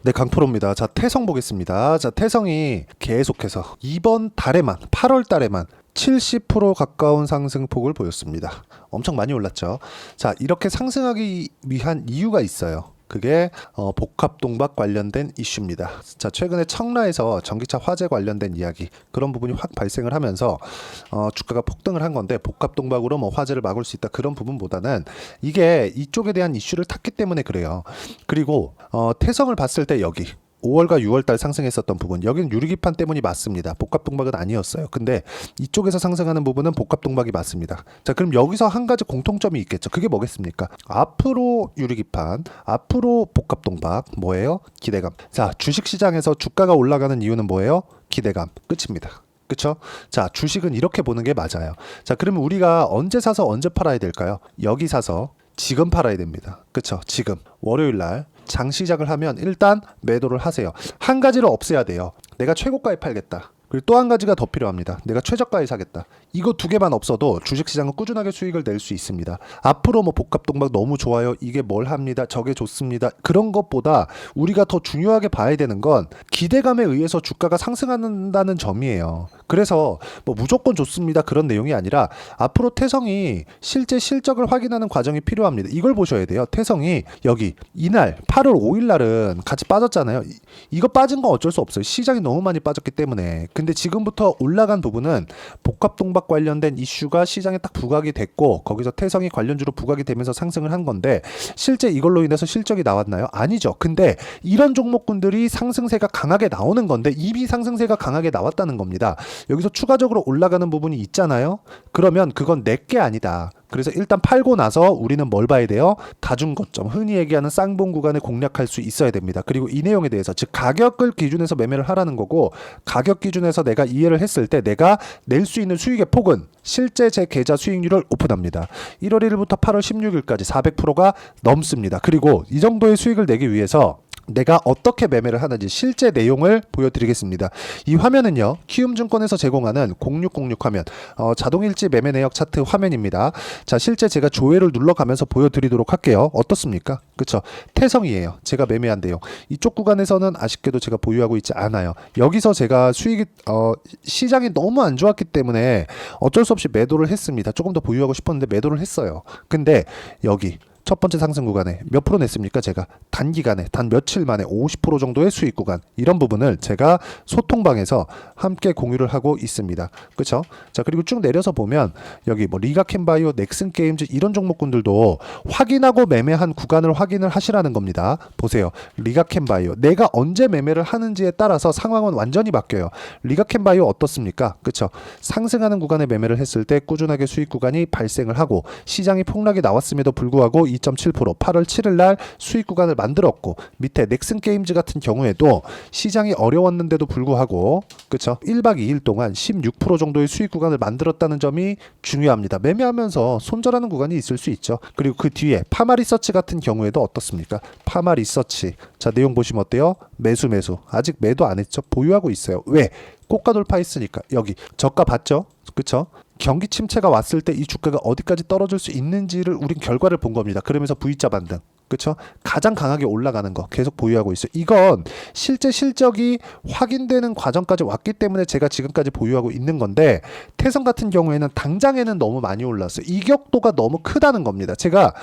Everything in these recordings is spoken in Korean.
네, 강프로입니다. 자, 태성 보겠습니다. 자, 태성이 계속해서 이번 달에만, 8월 달에만 70% 가까운 상승폭을 보였습니다. 엄청 많이 올랐죠. 자, 이렇게 상승하기 위한 이유가 있어요. 그게 복합동박 관련된 이슈입니다. 자, 최근에 청라에서 전기차 화재 관련된 이야기, 그런 부분이 확 발생을 하면서 주가가 폭등을 한 건데, 복합동박으로 뭐 화재를 막을 수 있다, 그런 부분보다는 이게 이쪽에 대한 이슈를 탔기 때문에 그래요. 그리고 태성을 봤을 때 여기 5월과 6월달 상승했었던 부분, 여기는 유리기판 때문이 맞습니다. 복합동박은 아니었어요. 근데 이쪽에서 상승하는 부분은 복합동박이 맞습니다. 자, 그럼 여기서 한 가지 공통점이 있겠죠. 그게 뭐겠습니까? 앞으로 유리기판, 앞으로 복합동박, 뭐예요? 기대감. 자, 주식시장에서 주가가 올라가는 이유는 뭐예요? 기대감. 끝입니다. 그쵸? 자, 주식은 이렇게 보는 게 맞아요. 자, 그러면 우리가 언제 사서 언제 팔아야 될까요? 여기 사서 지금 팔아야 됩니다. 그쵸? 지금 월요일 날 장 시작을 하면 일단 매도를 하세요. 한 가지를 없애야 돼요. 내가 최고가에 팔겠다. 그리고 또 한 가지가 더 필요합니다. 내가 최저가에 사겠다. 이거 두 개만 없어도 주식시장은 꾸준하게 수익을 낼 수 있습니다. 앞으로 뭐 복합동박 너무 좋아요. 이게 뭘 합니다. 저게 좋습니다. 그런 것보다 우리가 더 중요하게 봐야 되는 건 기대감에 의해서 주가가 상승한다는 점이에요. 그래서 뭐 무조건 좋습니다, 그런 내용이 아니라 앞으로 태성이 실제 실적을 확인하는 과정이 필요합니다. 이걸 보셔야 돼요. 태성이 여기 이날 8월 5일 날은 같이 빠졌잖아요. 이거 빠진 건 어쩔 수 없어요. 시장이 너무 많이 빠졌기 때문에. 근데 지금부터 올라간 부분은 복합동박 관련된 이슈가 시장에 딱 부각이 됐고, 거기서 태성이 관련주로 부각이 되면서 상승을 한 건데, 실제 이걸로 인해서 실적이 나왔나요? 아니죠. 근데 이런 종목군들이 상승세가 강하게 나오는 건데, 이미 상승세가 강하게 나왔다는 겁니다. 여기서 추가적으로 올라가는 부분이 있잖아요. 그러면 그건 내게 아니다. 그래서 일단 팔고 나서 우리는 뭘 봐야 돼요? 다중고점, 흔히 얘기하는 쌍봉 구간을 공략할 수 있어야 됩니다. 그리고 이 내용에 대해서, 즉 가격을 기준해서 매매를 하라는 거고, 가격 기준에서 내가 이해를 했을 때 내가 낼 수 있는 수익의 폭은 실제 제 계좌 수익률을 오픈합니다. 1월 1일부터 8월 16일까지 400%가 넘습니다. 그리고 이 정도의 수익을 내기 위해서 내가 어떻게 매매를 하는지 실제 내용을 보여드리겠습니다. 이 화면은요, 키움증권에서 제공하는 0606 화면, 자동일지 매매 내역 차트 화면입니다. 자, 실제 제가 조회를 눌러가면서 보여드리도록 할게요. 어떻습니까? 그쵸? 태성이에요. 제가 매매한 내용. 이쪽 구간에서는 아쉽게도 제가 보유하고 있지 않아요. 여기서 제가 수익이 시장이 너무 안 좋았기 때문에 어쩔 수 없이 매도를 했습니다. 조금 더 보유하고 싶었는데 매도를 했어요. 근데 여기 첫 번째 상승 구간에 몇 프로 냈습니까? 제가 단기간에 단 며칠 만에 50% 정도의 수익 구간, 이런 부분을 제가 소통방에서 함께 공유를 하고 있습니다. 그렇죠? 자, 그리고 쭉 내려서 보면 여기 뭐 리가캔바이오, 넥슨게임즈 이런 종목군들도 확인하고 매매한 구간을 확인을 하시라는 겁니다. 보세요. 리가캔바이오, 내가 언제 매매를 하는지에 따라서 상황은 완전히 바뀌어요. 리가캔바이오 어떻습니까? 그렇죠? 상승하는 구간에 매매를 했을 때 꾸준하게 수익 구간이 발생을 하고, 시장이 폭락이 나왔음에도 불구하고 2.7% 8월 7일 날 수익 구간을 만들었고, 밑에 넥슨 게임즈 같은 경우에도 시장이 어려웠는데도 불구하고, 그쵸, 1박 2일 동안 16% 정도의 수익 구간을 만들었다는 점이 중요합니다. 매매하면서 손절하는 구간이 있을 수 있죠. 그리고 그 뒤에 파마리서치 같은 경우에도 어떻습니까? 파마리서치, 자, 내용 보시면 어때요? 매수 아직 매도 안 했죠. 보유하고 있어요. 왜? 고가 돌파했으니까. 여기 저가 봤죠? 그쵸? 경기 침체가 왔을 때 이 주가가 어디까지 떨어질 수 있는지를 우린 결과를 본 겁니다. 그러면서 V자 반등, 그쵸? 가장 강하게 올라가는 거 계속 보유하고 있어요. 이건 실제 실적이 확인되는 과정까지 왔기 때문에 제가 지금까지 보유하고 있는 건데, 태성 같은 경우에는 당장에는 너무 많이 올랐어요. 이격도가 너무 크다는 겁니다. 제가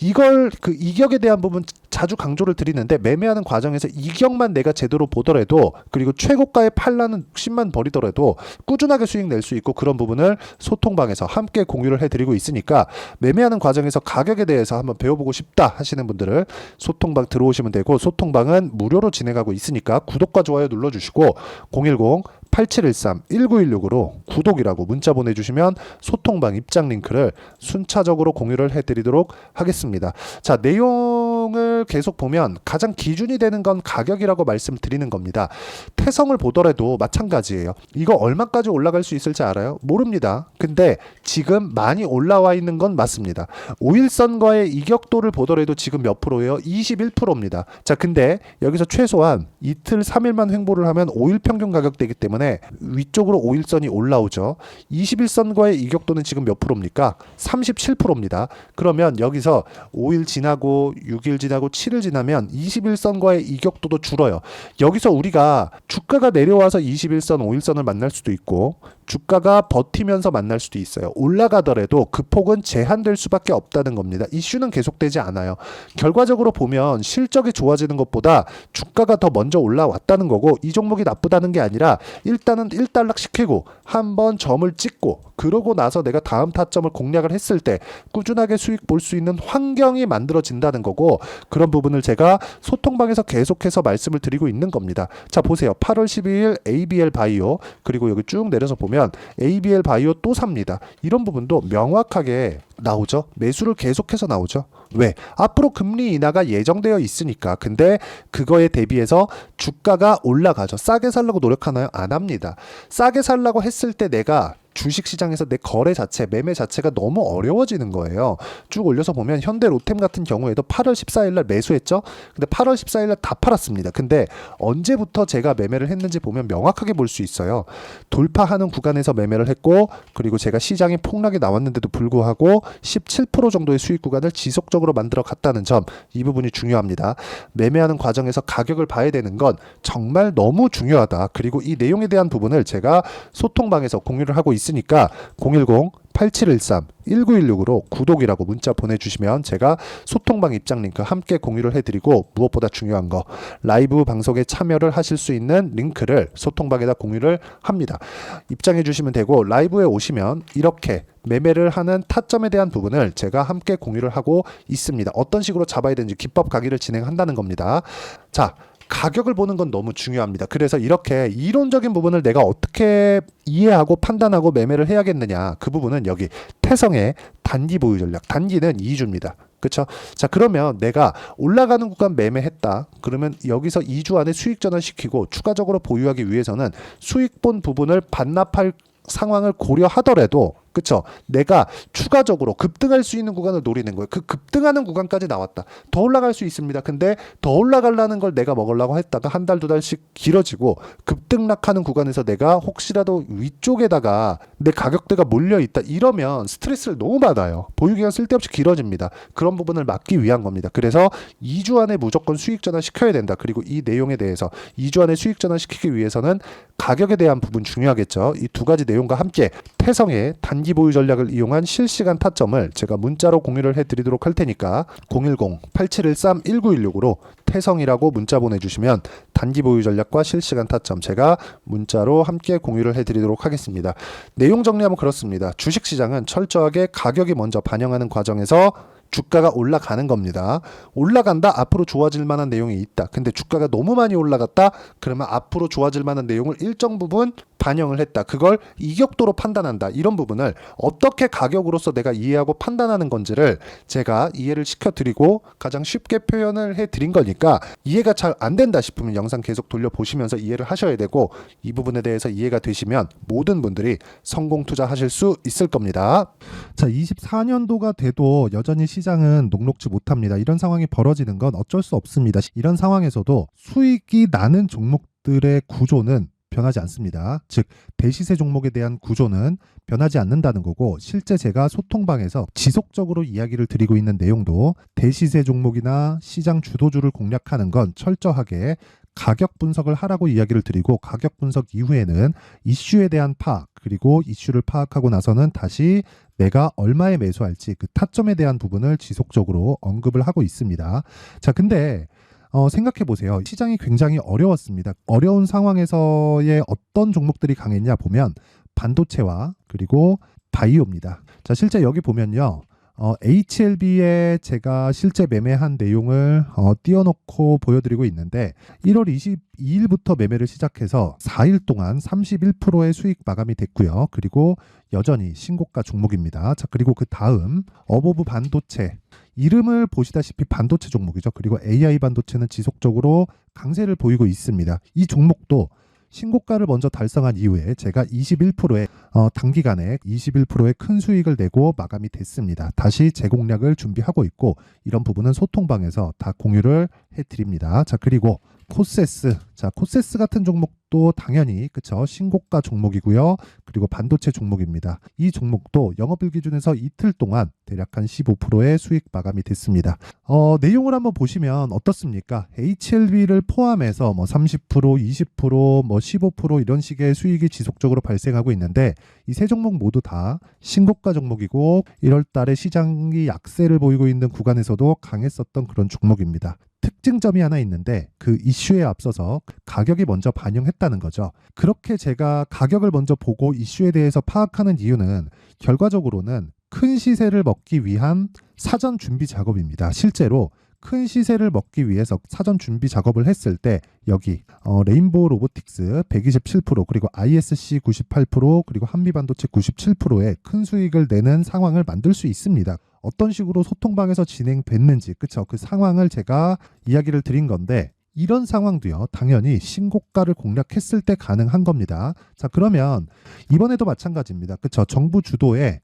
이걸 그 이격에 대한 부분 자주 강조를 드리는데, 매매하는 과정에서 이격만 내가 제대로 보더라도, 그리고 최고가에 팔라는 욕심만 버리더라도 꾸준하게 수익 낼 수 있고, 그런 부분을 소통방에서 함께 공유를 해드리고 있으니까, 매매하는 과정에서 가격에 대해서 한번 배워보고 싶다 하시는 분들을 소통방 들어오시면 되고, 소통방은 무료로 진행하고 있으니까 구독과 좋아요 눌러주시고, 010-8713-1916으로 구독이라고 문자 보내주시면 소통방 입장 링크를 순차적으로 공유를 해드리도록 하겠습니다. 자, 내용을 계속 보면 가장 기준이 되는 건 가격이라고 말씀드리는 겁니다. 태성을 보더라도 마찬가지예요. 이거 얼마까지 올라갈 수 있을지 알아요? 모릅니다. 근데 지금 많이 올라와 있는 건 맞습니다. 5일선과의 이격도를 보더라도 지금 몇 프로예요? 21%입니다. 자, 근데 여기서 최소한 이틀 3일만 횡보를 하면 5일 평균 가격대이기 때문에 순간에 위쪽으로 5일선이 올라오죠. 21선과의 이격도는 지금 몇 프로입니까? 37%입니다. 그러면 여기서 5일 지나고 6일 지나고 7일 지나면 21선과의 이격도도 줄어요. 여기서 우리가 주가가 내려와서 21선, 5일선을 만날 수도 있고 주가가 버티면서 만날 수도 있어요. 올라가더라도 그 폭은 제한될 수밖에 없다는 겁니다. 이슈는 계속되지 않아요. 결과적으로 보면 실적이 좋아지는 것보다 주가가 더 먼저 올라왔다는 거고 이 종목이 나쁘다는 게 아니라 일단은 1단락 시키고 한번 점을 찍고 그러고 나서 내가 다음 타점을 공략을 했을 때 꾸준하게 수익 볼 수 있는 환경이 만들어진다는 거고 그런 부분을 제가 소통방에서 계속해서 말씀을 드리고 있는 겁니다. 자 보세요. 8월 12일 ABL 바이오 그리고 여기 쭉 내려서 보면 ABL 바이오 또 삽니다. 이런 부분도 명확하게 나오죠. 매수를 계속해서 나오죠. 왜? 앞으로 금리 인하가 예정되어 있으니까. 근데 그거에 대비해서 주가가 올라가죠. 싸게 살려고 노력하나요? 안 합니다. 싸게 살려고 했을 때 내가 주식시장에서 내 거래 자체, 매매 자체가 너무 어려워지는 거예요. 쭉 올려서 보면 현대 로템 같은 경우에도 8월 14일 날 매수했죠. 근데 8월 14일 날 다 팔았습니다. 근데 언제부터 제가 매매를 했는지 보면 명확하게 볼 수 있어요. 돌파하는 구간에서 매매를 했고 그리고 제가 시장이 폭락이 나왔는데도 불구하고 17% 정도의 수익 구간을 지속적으로 만들어 갔다는 점, 이 부분이 중요합니다. 매매하는 과정에서 가격을 봐야 되는 건 정말 너무 중요하다. 그리고 이 내용에 대한 부분을 제가 소통방에서 공유를 하고 있으니까 010-8713-1916으로 구독이라고 문자 보내주시면 제가 소통방 입장 링크 함께 공유를 해드리고 무엇보다 중요한 거 라이브 방송에 참여를 하실 수 있는 링크를 소통방에다 공유를 합니다. 입장해 주시면 되고 라이브에 오시면 이렇게 매매를 하는 타점에 대한 부분을 제가 함께 공유를 하고 있습니다. 어떤 식으로 잡아야 되는지 기법 강의를 진행한다는 겁니다. 자, 가격을 보는 건 너무 중요합니다. 그래서 이렇게 이론적인 부분을 내가 어떻게 이해하고 판단하고 매매를 해야겠느냐, 그 부분은 여기 태성의 단기 보유 전략, 단기는 2주입니다. 그렇죠? 자, 그러면 내가 올라가는 구간 매매했다. 그러면 여기서 2주 안에 수익 전환시키고 추가적으로 보유하기 위해서는 수익 본 부분을 반납할 상황을 고려하더라도 그쵸? 내가 추가적으로 급등할 수 있는 구간을 노리는 거예요. 그 급등하는 구간까지 나왔다. 더 올라갈 수 있습니다. 근데 더 올라가려는 걸 내가 먹으려고 했다가 한 달, 두 달씩 길어지고 급등락하는 구간에서 내가 혹시라도 위쪽에다가 내 가격대가 몰려있다. 이러면 스트레스를 너무 받아요. 보유기간 쓸데없이 길어집니다. 그런 부분을 막기 위한 겁니다. 그래서 2주 안에 무조건 수익 전환 시켜야 된다. 그리고 이 내용에 대해서 2주 안에 수익 전환 시키기 위해서는 가격에 대한 부분 중요하겠죠. 이 두 가지 내용과 함께 태성의 단기 보유 전략을 이용한 실시간 타점을 제가 문자로 공유를 해드리도록 할 테니까 010-8713-1916으로 태성이라고 문자 보내주시면 단기 보유 전략과 실시간 타점 제가 문자로 함께 공유를 해드리도록 하겠습니다. 내용 정리하면 그렇습니다. 주식시장은 철저하게 가격이 먼저 반영하는 과정에서 주가가 올라가는 겁니다. 올라간다. 앞으로 좋아질 만한 내용이 있다. 근데 주가가 너무 많이 올라갔다. 그러면 앞으로 좋아질 만한 내용을 일정 부분 반영을 했다. 그걸 이격도로 판단한다. 이런 부분을 어떻게 가격으로서 내가 이해하고 판단하는 건지를 제가 이해를 시켜드리고 가장 쉽게 표현을 해드린 거니까 이해가 잘 안 된다 싶으면 영상 계속 돌려보시면서 이해를 하셔야 되고 이 부분에 대해서 이해가 되시면 모든 분들이 성공 투자하실 수 있을 겁니다. 자, 24년도가 돼도 여전히 시장은 녹록지 못합니다. 이런 상황이 벌어지는 건 어쩔 수 없습니다. 이런 상황에서도 수익이 나는 종목들의 구조는 변하지 않습니다. 즉 대시세 종목에 대한 구조는 변하지 않는다는 거고 실제 제가 소통방에서 지속적으로 이야기를 드리고 있는 내용도 대시세 종목이나 시장 주도주를 공략하는 건 철저하게 가격 분석을 하라고 이야기를 드리고 가격 분석 이후에는 이슈에 대한 파악 그리고 이슈를 파악하고 나서는 다시 내가 얼마에 매수할지 그 타점에 대한 부분을 지속적으로 언급을 하고 있습니다. 자, 근데 생각해 보세요. 시장이 굉장히 어려웠습니다. 어려운 상황에서의 어떤 종목들이 강했냐 보면 반도체와 그리고 바이오입니다. 자, 실제 여기 보면요. HLB에 제가 실제 매매한 내용을 띄워놓고 보여드리고 있는데 1월 22일부터 매매를 시작해서 4일 동안 31%의 수익 마감이 됐고요. 그리고 여전히 신고가 종목입니다. 자, 그리고 그 다음 어보브 반도체 이름을 보시다시피 반도체 종목이죠. 그리고 AI 반도체는 지속적으로 강세를 보이고 있습니다. 이 종목도 신고가를 먼저 달성한 이후에 제가 21%의 단기간에 21%의 큰 수익을 내고 마감이 됐습니다. 다시 재공략을 준비하고 있고 이런 부분은 소통방에서 다 공유를 해드립니다. 자, 그리고 코세스. 자, 코세스 같은 종목도 당연히 그쵸, 신고가 종목이고요. 그리고 반도체 종목입니다. 이 종목도 영업일 기준에서 이틀 동안 대략 한 15%의 수익 마감이 됐습니다. 내용을 한번 보시면 어떻습니까? HLB를 포함해서 뭐 30%, 20%, 뭐 15% 이런 식의 수익이 지속적으로 발생하고 있는데 이 세 종목 모두 다 신고가 종목이고 1월 달에 시장이 약세를 보이고 있는 구간에서도 강했었던 그런 종목입니다. 특징점이 하나 있는데 그 이슈에 앞서서 가격이 먼저 반영했다는 거죠. 그렇게 제가 가격을 먼저 보고 이슈에 대해서 파악하는 이유는 결과적으로는 큰 시세를 먹기 위한 사전 준비 작업입니다. 실제로 큰 시세를 먹기 위해서 사전 준비 작업을 했을 때 여기 레인보우 로보틱스 127% 그리고 ISC 98% 그리고 한미반도체 97%의 큰 수익을 내는 상황을 만들 수 있습니다. 어떤 식으로 소통방에서 진행됐는지 그쵸, 그 상황을 제가 이야기를 드린 건데 이런 상황도요 당연히 신고가를 공략했을 때 가능한 겁니다. 자, 그러면 이번에도 마찬가지입니다. 그쵸, 정부 주도의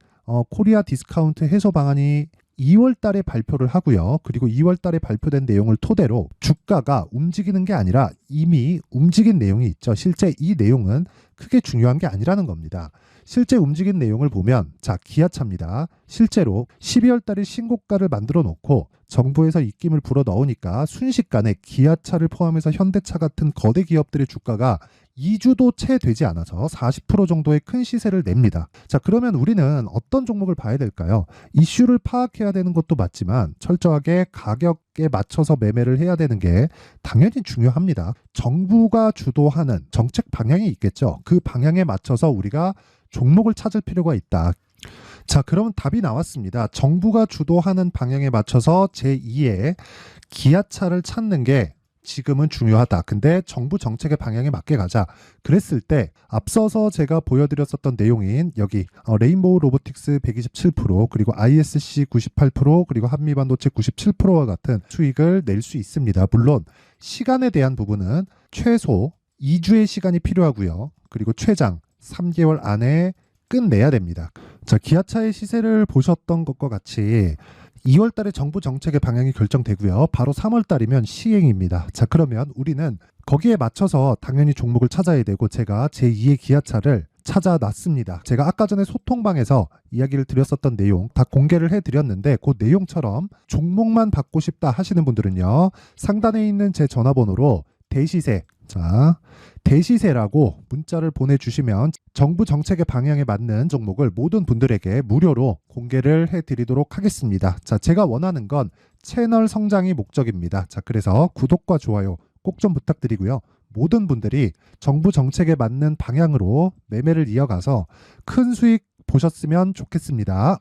코리아 디스카운트 해소 방안이 2월 달에 발표를 하고요. 그리고 2월 달에 발표된 내용을 토대로 주가가 움직이는 게 아니라 이미 움직인 내용이 있죠. 실제 이 내용은 크게 중요한 게 아니라는 겁니다. 실제 움직인 내용을 보면 자, 기아차입니다. 실제로 12월 달에 신고가를 만들어 놓고 정부에서 입김을 불어 넣으니까 순식간에 기아차를 포함해서 현대차 같은 거대 기업들의 주가가 2주도 채 되지 않아서 40% 정도의 큰 시세를 냅니다. 자, 그러면 우리는 어떤 종목을 봐야 될까요? 이슈를 파악해야 되는 것도 맞지만 철저하게 가격에 맞춰서 매매를 해야 되는 게 당연히 중요합니다. 정부가 주도하는 정책 방향이 있겠죠. 그 방향에 맞춰서 우리가 종목을 찾을 필요가 있다. 자, 그러면 답이 나왔습니다. 정부가 주도하는 방향에 맞춰서 제2의 기아차를 찾는 게 지금은 중요하다. 근데 정부 정책의 방향에 맞게 가자. 그랬을 때 앞서서 제가 보여드렸었던 내용인 여기 레인보우 로보틱스 127% 그리고 ISC 98% 그리고 한미반도체 97%와 같은 수익을 낼 수 있습니다. 물론 시간에 대한 부분은 최소 2주의 시간이 필요하고요. 그리고 최장 3개월 안에 끝내야 됩니다. 자, 기아차의 시세를 보셨던 것과 같이 2월 달에 정부 정책의 방향이 결정되고요. 바로 3월 달이면 시행입니다. 자, 그러면 우리는 거기에 맞춰서 당연히 종목을 찾아야 되고 제가 제2의 기아차를 찾아놨습니다. 제가 아까 전에 소통방에서 이야기를 드렸었던 내용 다 공개를 해드렸는데 그 내용처럼 종목만 받고 싶다 하시는 분들은요. 상단에 있는 제 전화번호로 대시세, 자, 대시세라고 문자를 보내주시면 정부 정책의 방향에 맞는 종목을 모든 분들에게 무료로 공개를 해드리도록 하겠습니다. 자, 제가 원하는 건 채널 성장이 목적입니다. 자, 그래서 구독과 좋아요 꼭 좀 부탁드리고요. 모든 분들이 정부 정책에 맞는 방향으로 매매를 이어가서 큰 수익 보셨으면 좋겠습니다.